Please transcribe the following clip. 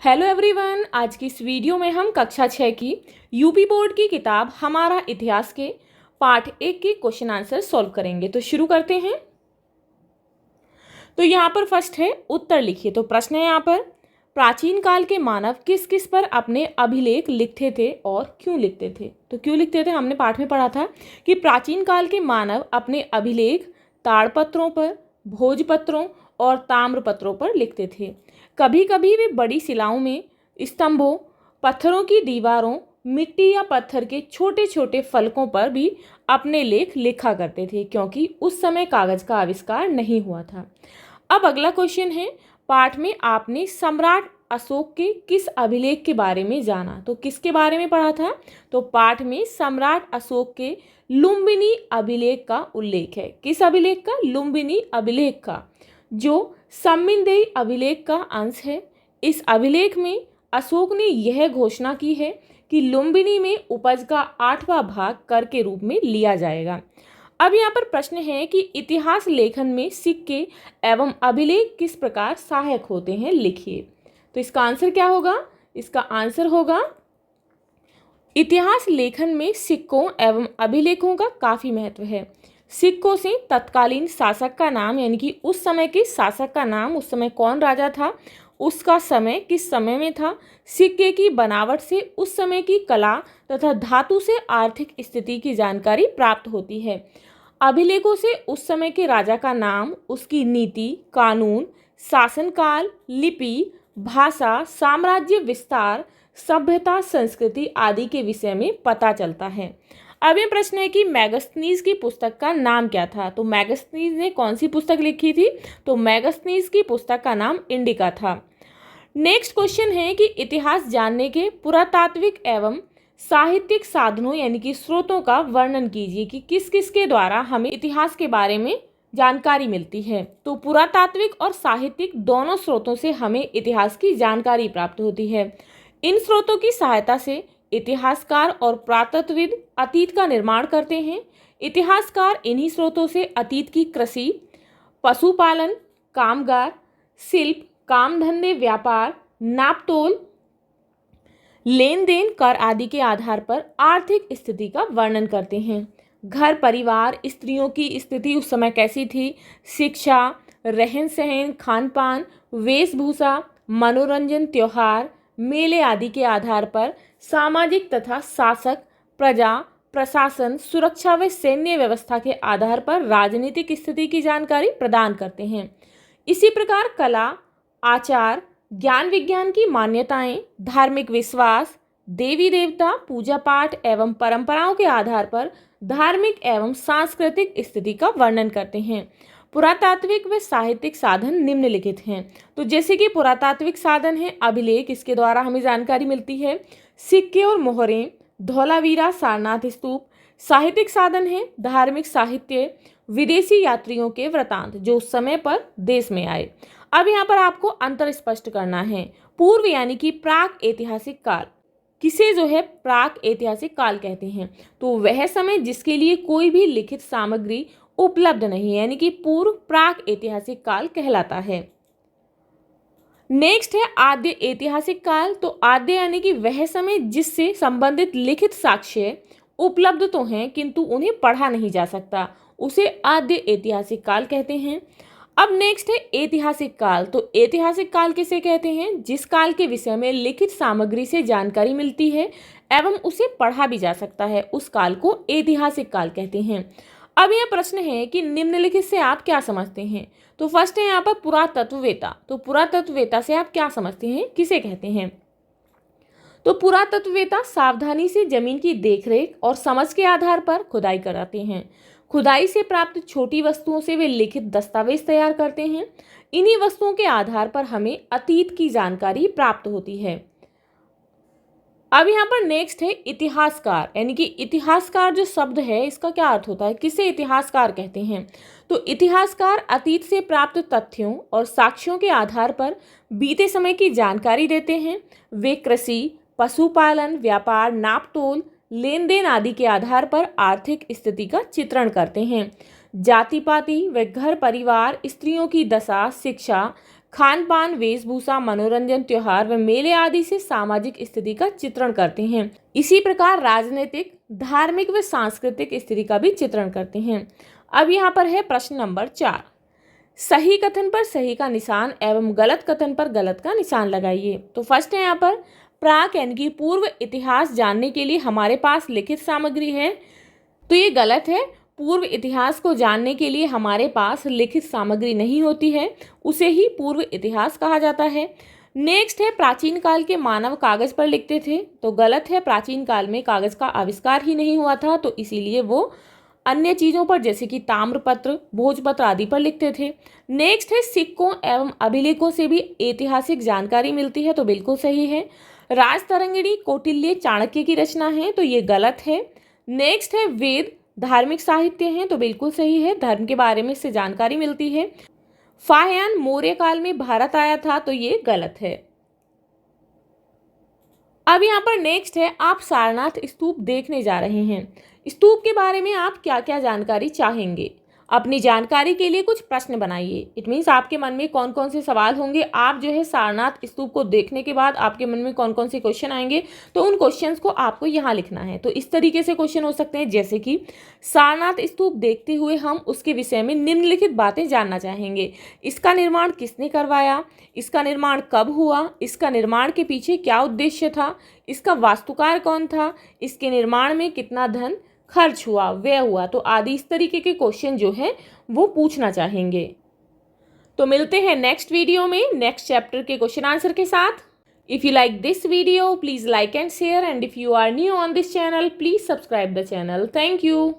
Hello everyone, आज की इस वीडियो में हम कक्षा 6 की यूपी बोर्ड की किताब हमारा इतिहास के पाठ 1 के क्वेश्चन आंसर सॉल्व करेंगे। तो शुरू करते हैं। तो यहाँ पर फर्स्ट है उत्तर लिखिए। तो प्रश्न है यहाँ पर, प्राचीन काल के मानव किस किस पर अपने अभिलेख लिखते थे और क्यों लिखते थे। तो क्यों लिखते थे, हमने पाठ में पढ़ा था कि प्राचीन काल के मानव अपने अभिलेख ताड़पत्रों पर, भोजपत्रों और ताम्रपत्रों पर लिखते थे। कभी कभी वे बड़ी शिलाओं में, स्तंभों, पत्थरों की दीवारों, मिट्टी या पत्थर के छोटे छोटे फलकों पर भी अपने लेख लिखा करते थे, क्योंकि उस समय कागज का आविष्कार नहीं हुआ था। अब अगला क्वेश्चन है, पाठ में आपने सम्राट अशोक के किस अभिलेख के बारे में जाना। तो किसके बारे में पढ़ा था। तो पाठ में सम्राट अशोक के लुम्बिनी अभिलेख का उल्लेख है। किस अभिलेख का। लुम्बिनी अभिलेख का, जो सम्मिंदेई अभिलेख का अंश है। इस अभिलेख में अशोक ने यह घोषणा की है कि लुम्बिनी में उपज का 8वां भाग कर के रूप में लिया जाएगा। अब यहाँ पर प्रश्न है कि इतिहास लेखन में सिक्के एवं अभिलेख किस प्रकार सहायक होते हैं, लिखिए। तो इसका आंसर क्या होगा। इसका आंसर होगा, इतिहास लेखन में सिक्कों एवं अभिलेखों का काफी महत्व है। सिक्कों से तत्कालीन शासक का नाम, यानी कि उस समय के शासक का नाम, उस समय कौन राजा था, उसका समय किस समय में था। सिक्के की बनावट से उस समय की कला तथा धातु से आर्थिक स्थिति की जानकारी प्राप्त होती है। अभिलेखों से उस समय के राजा का नाम, उसकी नीति, कानून, शासनकाल, लिपि, भाषा, साम्राज्य विस्तार, सभ्यता, संस्कृति आदि के विषय में पता चलता है। अब ये प्रश्न है कि मैगस्थनीज की पुस्तक का नाम क्या था। तो मैगस्थनीज ने कौन सी पुस्तक लिखी थी। तो मैगस्थनीज की पुस्तक का नाम इंडिका था। नेक्स्ट क्वेश्चन है कि इतिहास जानने के पुरातात्विक एवं साहित्यिक साधनों यानी कि स्रोतों का वर्णन कीजिए कि किस किस के द्वारा हमें इतिहास के बारे में जानकारी मिलती है। तो पुरातात्विक और साहित्यिक दोनों स्रोतों से हमें इतिहास की जानकारी प्राप्त होती है। इन स्रोतों की सहायता से इतिहासकार और पुरातत्वविद अतीत का निर्माण करते हैं। इतिहासकार इन्हीं स्रोतों से अतीत की कृषि, पशुपालन, कामगार, शिल्प, कामधंधे, व्यापार, नापतोल, लेन देन, कर आदि के आधार पर आर्थिक स्थिति का वर्णन करते हैं। घर परिवार, स्त्रियों की स्थिति उस समय कैसी थी, शिक्षा, रहन सहन, खान पान, वेशभूषा, मनोरंजन, त्योहार, मेले आदि के आधार पर सामाजिक तथा शासक, प्रजा, प्रशासन, सुरक्षा व सैन्य व्यवस्था के आधार पर राजनीतिक स्थिति की जानकारी प्रदान करते हैं। इसी प्रकार कला, आचार, ज्ञान विज्ञान की मान्यताएं, धार्मिक विश्वास, देवी देवता, पूजा पाठ एवं परंपराओं के आधार पर धार्मिक एवं सांस्कृतिक स्थिति का वर्णन करते हैं। पुरातात्विक व साहित्यिक साधन निम्नलिखित हैं। तो जैसे कि पुरातात्विक साधन है अभिलेख, इसके द्वारा हमें जानकारी मिलती है। सिक्के और मोहरें, धौलावीरा, सारनाथ स्तूप। साहित्यिक साधन है धार्मिक साहित्य, विदेशी यात्रियों के वृतांत जो उस समय पर देश में आए। अब यहाँ पर आपको अंतर स्पष्ट करना है। पूर्व यानी कि प्राक ऐतिहासिक काल, किसे जो है प्राक ऐतिहासिक काल कहते हैं। तो वह समय जिसके लिए कोई भी लिखित सामग्री उपलब्ध नहीं है, यानी कि पूर्व प्राक ऐतिहासिक काल कहलाता है। नेक्स्ट है आद्य ऐतिहासिक काल। तो आद्य यानी कि वह समय जिससे संबंधित लिखित साक्ष्य उपलब्ध तो हैं किंतु उन्हें पढ़ा नहीं जा सकता, उसे आद्य ऐतिहासिक काल कहते हैं। अब नेक्स्ट है ऐतिहासिक काल। तो ऐतिहासिक काल किसे कहते हैं, जिस काल के विषय में लिखित सामग्री से जानकारी मिलती है एवं उसे पढ़ा भी जा सकता है, उस काल को ऐतिहासिक काल कहते हैं। अब यह प्रश्न है कि निम्नलिखित से आप क्या समझते हैं। तो फर्स्ट है यहाँ पर पुरातत्ववेता। तो पुरातत्ववेता से आप क्या समझते हैं, किसे कहते हैं। तो पुरातत्ववेता सावधानी से जमीन की देखरेख और समझ के आधार पर खुदाई कराते हैं। खुदाई से प्राप्त छोटी वस्तुओं से वे लिखित दस्तावेज तैयार करते हैं। इन्हीं वस्तुओं के आधार पर हमें अतीत की जानकारी प्राप्त होती है। अब यहाँ पर नेक्स्ट है इतिहासकार, यानी कि इतिहासकार जो शब्द है इसका क्या अर्थ होता है, किसे इतिहासकार कहते हैं। तो इतिहासकार अतीत से प्राप्त तथ्यों और साक्ष्यों के आधार पर बीते समय की जानकारी देते हैं। वे कृषि, पशुपालन, व्यापार, नापतोल, लेन देन आदि के आधार पर आर्थिक स्थिति का चित्रण करते हैं। जाति पाति व घर परिवार, स्त्रियों की दशा, शिक्षा, खान पान, वेशभूषा, मनोरंजन, त्योहार व मेले आदि से सामाजिक स्थिति का चित्रण करते हैं। इसी प्रकार राजनीतिक, धार्मिक व सांस्कृतिक स्थिति का भी चित्रण करते हैं। अब यहाँ पर है प्रश्न नंबर 4। सही कथन पर सही का निशान एवं गलत कथन पर गलत का निशान लगाइए। तो फर्स्ट है यहाँ पर प्राक यानी कि पूर्व इतिहास जानने के लिए हमारे पास लिखित सामग्री है, तो ये गलत है। पूर्व इतिहास को जानने के लिए हमारे पास लिखित सामग्री नहीं होती है, उसे ही पूर्व इतिहास कहा जाता है। नेक्स्ट है प्राचीन काल के मानव कागज पर लिखते थे, तो गलत है। प्राचीन काल में कागज का आविष्कार ही नहीं हुआ था, तो इसीलिए वो अन्य चीज़ों पर जैसे कि ताम्रपत्र, भोजपत्र आदि पर लिखते थे। नेक्स्ट है सिक्कों एवं अभिलेखों से भी ऐतिहासिक जानकारी मिलती है, तो बिल्कुल सही है। राजतरंगिणी कौटिल्य चाणक्य की रचना है, तो ये गलत है। नेक्स्ट है वेद धार्मिक साहित्य हैं, तो बिल्कुल सही है, धर्म के बारे में इससे जानकारी मिलती है। फाहियान मौर्य काल में भारत आया था, तो ये गलत है। अब यहाँ पर नेक्स्ट है आप सारनाथ स्तूप देखने जा रहे हैं। स्तूप के बारे में आप क्या क्या जानकारी चाहेंगे? अपनी जानकारी के लिए कुछ प्रश्न बनाइए। इट मीन्स आपके मन में कौन कौन से सवाल होंगे, आप जो है सारनाथ स्तूप को देखने के बाद आपके मन में कौन कौन से क्वेश्चन आएंगे, तो उन क्वेश्चंस को आपको यहाँ लिखना है। तो इस तरीके से क्वेश्चन हो सकते हैं, जैसे कि सारनाथ स्तूप देखते हुए हम उसके विषय में निम्नलिखित बातें जानना चाहेंगे। इसका निर्माण किसने करवाया, इसका निर्माण कब हुआ, इसका निर्माण के पीछे क्या उद्देश्य था, इसका वास्तुकार कौन था, इसके निर्माण में कितना धन खर्च हुआ, व्यय हुआ, तो आदि इस तरीके के क्वेश्चन जो है वो पूछना चाहेंगे। तो मिलते हैं नेक्स्ट वीडियो में नेक्स्ट चैप्टर के क्वेश्चन आंसर के साथ। If you like this video please like and share, and if you are new on this channel please subscribe the channel. Thank you.